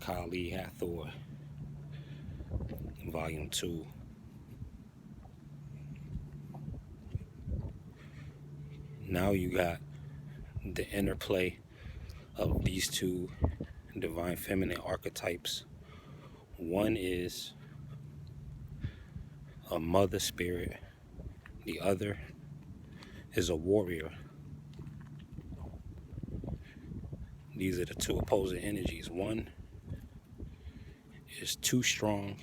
Kali Hathor, Volume 2. Now you got the interplay of these two divine feminine archetypes. One is a mother spirit, the other is a warrior. These are the two opposing energies. One is too strong,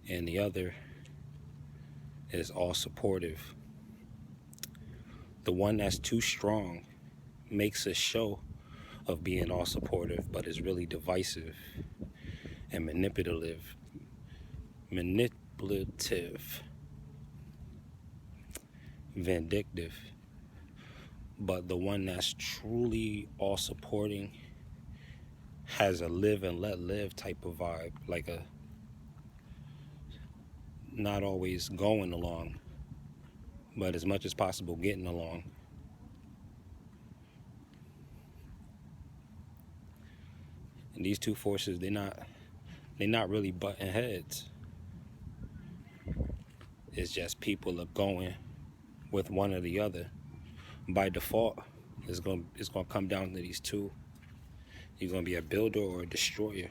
and the other is all supportive. The one that's too strong makes a show of being all supportive, but is really divisive and manipulative, vindictive. But the one that's truly all supporting has a live and let live type of vibe, like a not always going along, but as much as possible getting along. And these two forces, they're not really butting heads. It's just people are going with one or the other. By default, it's gonna come down to these two. You're gonna be a builder or a destroyer.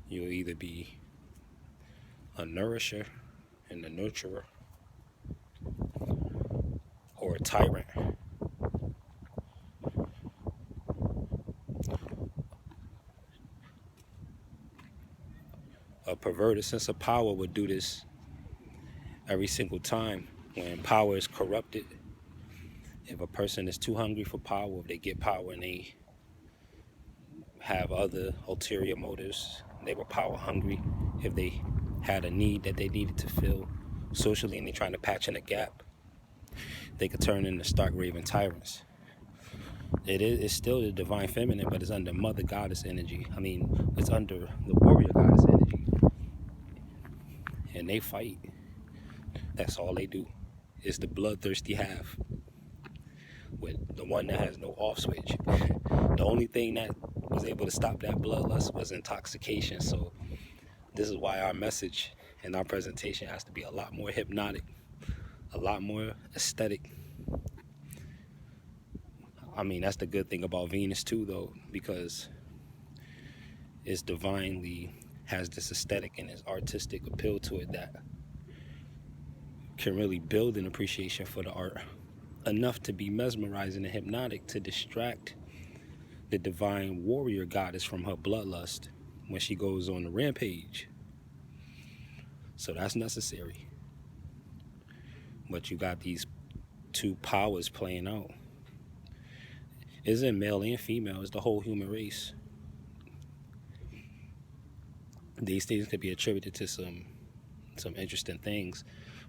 You'll either be a nourisher and a nurturer, or a tyrant. A perverted sense of power would do this every single time. When power is corrupted, if a person is too hungry for power, if they get power and they have other ulterior motives, they were power hungry, if they had a need that they needed to fill socially and they're trying to patch in a gap, they could turn into stark raving tyrants. It's still the divine feminine, but it's under mother goddess energy. I mean, it's under the warrior goddess energy. And they fight. That's all they do. It's the bloodthirsty half, with the one that has no off switch. The only thing that was able to stop that bloodlust was intoxication. So this is why our message and our presentation has to be a lot more hypnotic, a lot more aesthetic. I mean, that's the good thing about Venus too, though, because it's divinely has this aesthetic and this artistic appeal to it that can really build an appreciation for the art enough to be mesmerizing and hypnotic to distract the divine warrior goddess from her bloodlust when she goes on the rampage. So that's necessary. But you got these two powers playing out. Isn't male and female, it's the whole human race. These things could be attributed to some interesting things,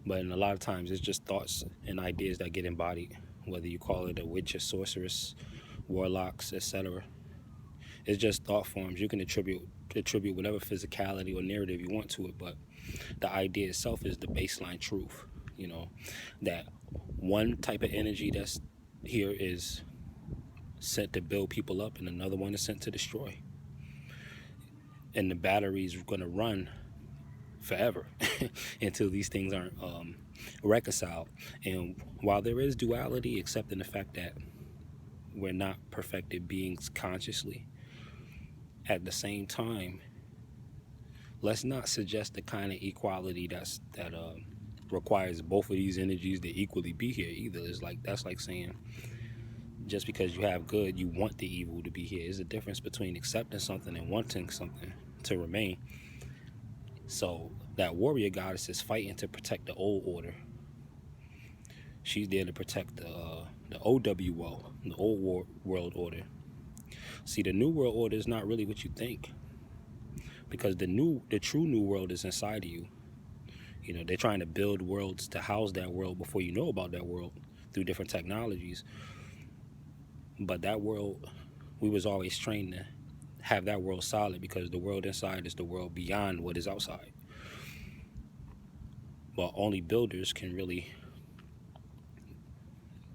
but in a lot of times it's just thoughts and ideas that get embodied, whether you call it a witch, a sorceress, warlocks, etc. It's just thought forms. You can attribute whatever physicality or narrative you want to it, but the idea itself is the baseline truth. You know, that one type of energy that's here is sent to build people up, and another one is sent to destroy. And the battery's gonna run forever until these things aren't reconciled. And while there is duality, accepting the fact that we're not perfected beings consciously, at the same time, let's not suggest the kind of equality that requires both of these energies to equally be here either. It's like, that's like saying just because you have good, you want the evil to be here. There's a difference between accepting something and wanting something to remain. So that warrior goddess is fighting to protect the old order. She's there to protect the OWO, the old world order. See, the new world order is not really what you think, because the true new world is inside of you. You know, they're trying to build worlds to house that world before you know about that world through different technologies. But that world, we was always trained to have that world solid, because the world inside is the world beyond what is outside. But only builders can really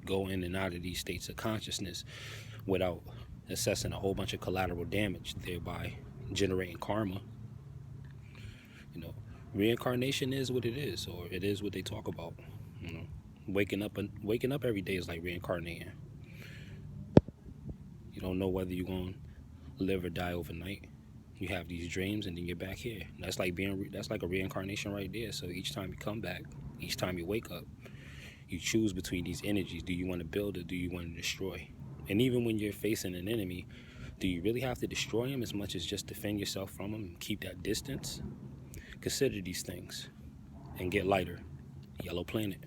go in and out of these states of consciousness without assessing a whole bunch of collateral damage, thereby generating karma. You know, reincarnation is what it is, or it is what they talk about. You know, waking up every day is like reincarnating. You don't know whether you're going to live or die overnight. You have these dreams, and then you're back here. That's like a reincarnation right there. So each time you come back, each time you wake up, you choose between these energies. Do you want to build or do you want to destroy? And even when you're facing an enemy, do you really have to destroy him as much as just defend yourself from him and keep that distance? Consider these things and get lighter. Yellow Planet.